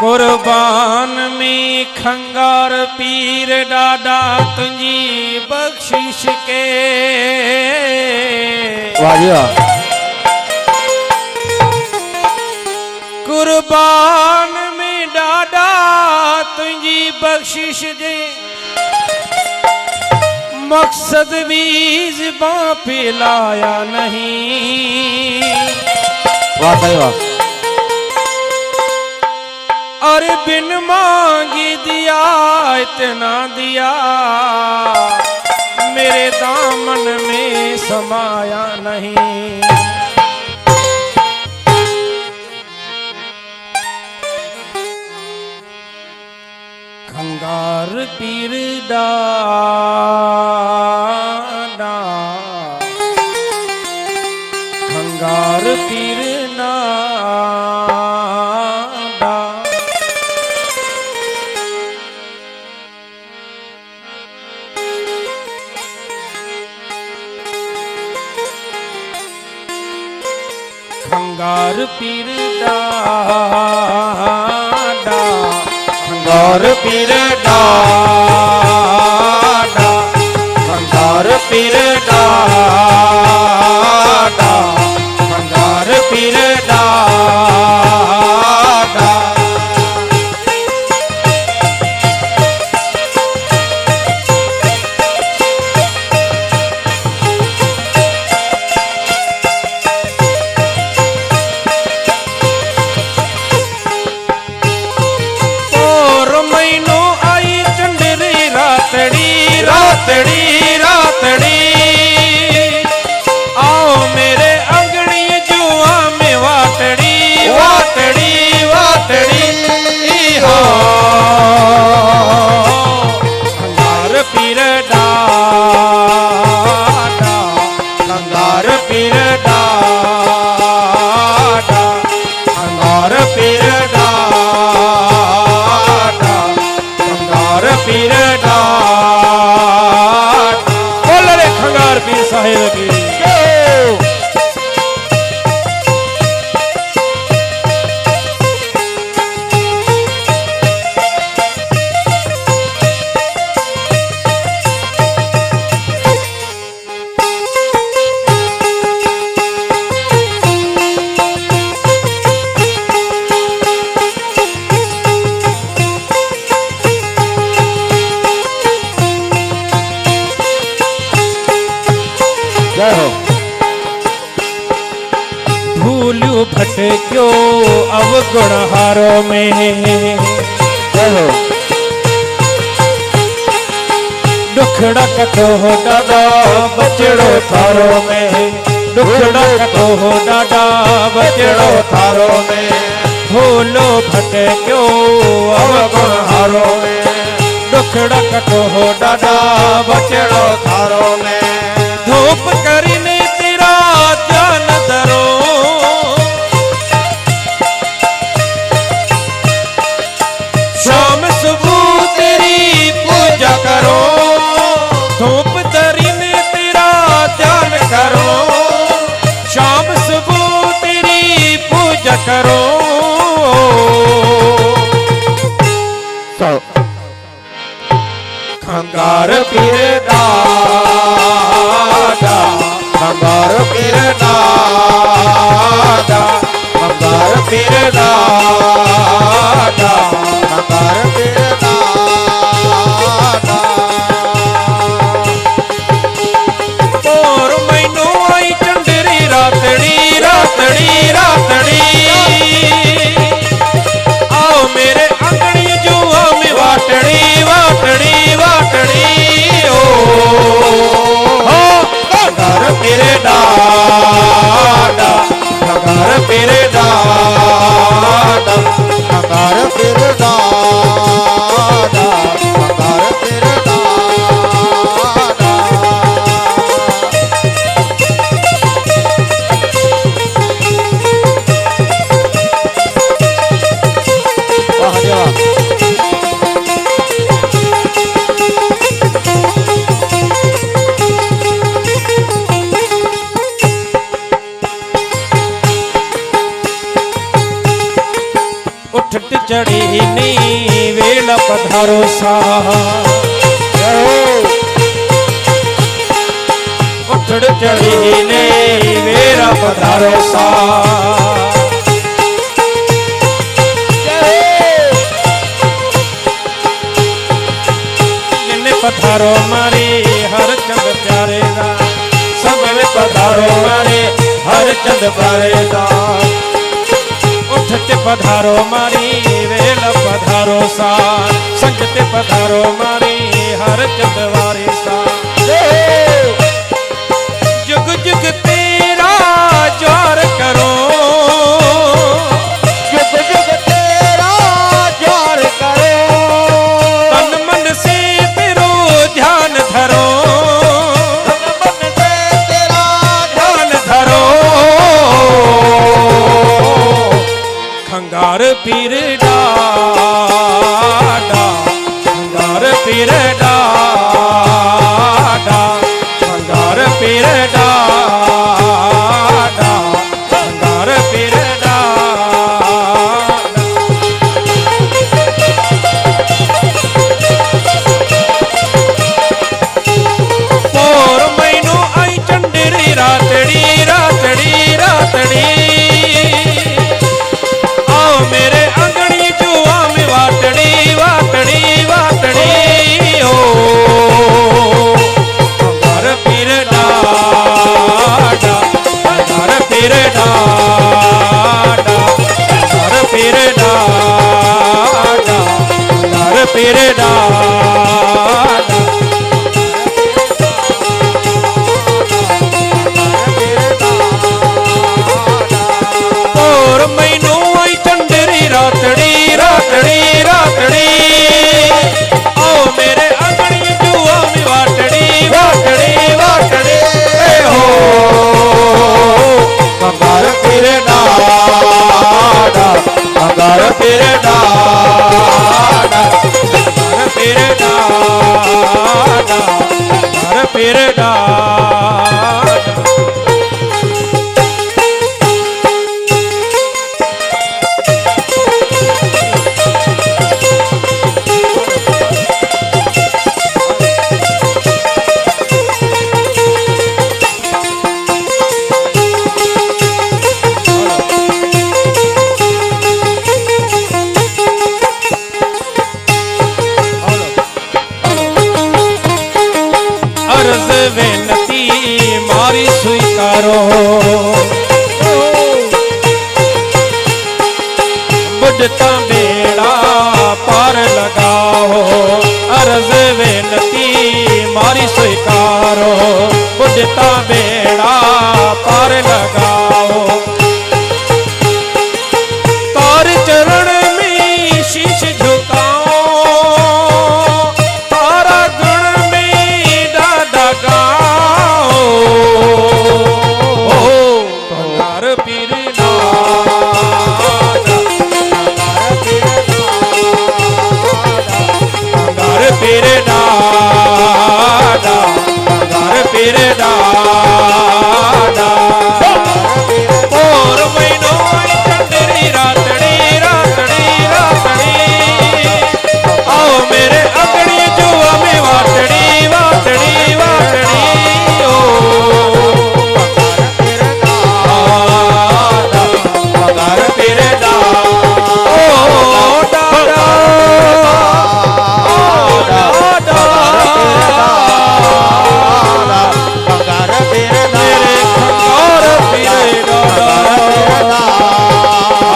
कुर्बान में खंगार पीर डाडा तुझी बख्शिश के कुर्बान में डाडा तुझी बख्शिश दे मकसद भी ज़बां पे लाया नहीं। वाह सही वाह। और बिन मांगी दिया इतना दिया मेरे दामन में समाया नहीं। खंगार पीर डाडा खंगार पीर नाडा खंगार पीर डाडा खंगार पीर डाडा खंगार पीर डाडा खंगार पीर डाडा रातड़ी रातड़ी आओ मेरे अंगड़ी जुआ में वाटड़ी वाटड़ी वाटड़ी हो खंगार पीर डाडा खंगार पीर डाडा खंगार पीर डाडा खंगार पीर खंगार पीर साहिब की भूलू भटक्यो अवगुण हारो में दुखड़ा कटो हो डाडा बचड़ो थारो में दुखड़ा कटो हो डाडा बचड़ो थारो में भूलो भटक्यो अवगुण हारो में दुखड़ा कटो हो डाडा बचड़ो थारो में धूप करीने तेरा ध्यान धरो शाम सुबह तेरी पूजा करो धूप धरीने तेरा ध्यान करो शाम सुबह तेरी पूजा करो खंगार पीर डाडा खंगार पीर डाडा खंगार पीर डाडा खंगार पीर डाडा और मैनू आई चंदरी रातड़ी रातड़ी रातड़ी आओ मेरे अंगड़ी जुआ में वाटड़ी वाटड़ी वाटड़ी हो खंगार पीर डाडा खंगार पीर डाडा पधारो सा उठड़ चढ़ी ने मेरा पधारो सा पधारो मारे हर चंद प्यारे दा सब में पधारो मारे हर चंद प्यारे दा उठते पधारो मारी वेल पधारो सा संगते पधारो मारी हर चंद वारे सा जुग जुग तेरा जोर करो जुग जुग तेरा जोर करो तन मन से ध्यान धरो मन से तेरा ध्यान धरो खंगार पीर डाडा खंगार पीर डाडा खंगार पीर डाडा खंगार पीर रातड़ी रातड़ी रातड़ी आओ मेरे अंगड़ी जुआ में वाटड़ी वाटड़ी वाटड़ी हो हमार पीर डाडा हमार पीर डाडा हमार पीर डाडा हमार पीर डाडा रातड़ी रातड़ी रातड़ी आओ मेरे अंगड़ी जुआ में वाटड़ी वाटड़ी वाटड़ी हो कंगार पीर डाडा कंगार पीर डाडा कंगार पीर डाडा कंगार पीर डाडा अर्ज विनती मारी स्वीकारो बुझता बेड़ा पार लगाओ अर्ज विनती मारी स्वीकारो बुझता बेड़ा पार लगाओ तार चरण में शीश झुकाओ तारा गुण में डाडा गाओ कंगार पीर कंगार पीर डाडा कंगार पीर डाडा और महीनों चंदरी रातड़ी रातड़ी रातड़ी आओ मेरे अंगड़ी जुआ में वाटड़ी वाटड़ी वाटड़ी ओ कंगार पीर डाडा ओ डाडा कंगार पीर मेरे कंगार पीर डाडा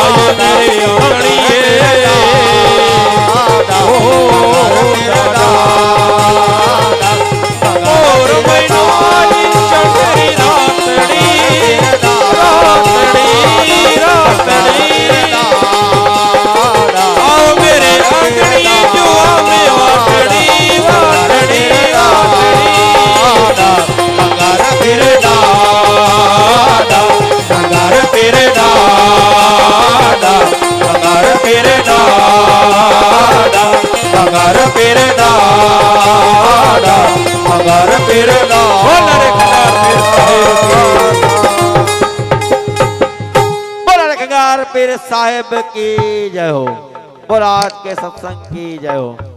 आयो मेरे अंगड़ी और महीनों चंदरी रातड़ी रातड़ी रातड़ी आओ मेरे अंगड़ी जुआ में वाटड़ी वाटड़ी वाटड़ी कंगार पीर डाडा कंगार पीर डाडा कंगार पीर डाडा कंगार पीर डाडा कंगार पीर डाडा बोला कंगार पीर साहेब की जय हो। बोला आज के सत्संग की जय हो।